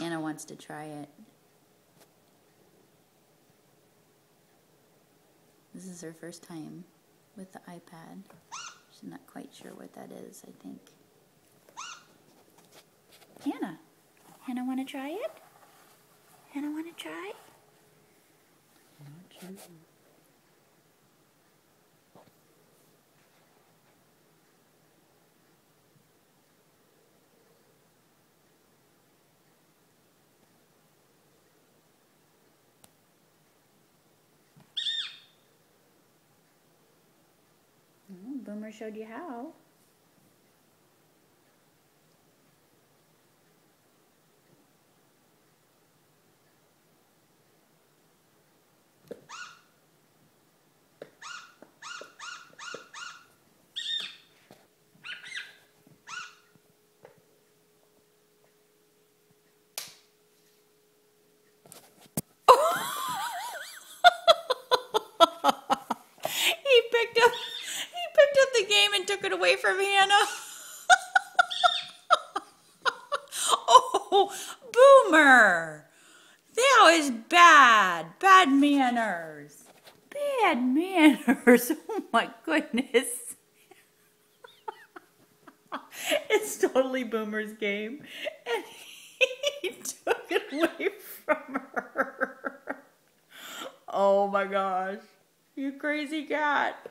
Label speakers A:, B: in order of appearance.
A: Anna wants to try it. This is her first time with the iPad. She's not quite sure what that is, I think. Hannah want to try it? Hannah want to try? Not sure. Boomer showed you how. He picked up the game and took it away from Hannah. Oh, Boomer! That was bad. Bad manners. Bad manners. Oh my goodness. It's totally Boomer's game. And he took it away from her. Oh my gosh. You crazy cat.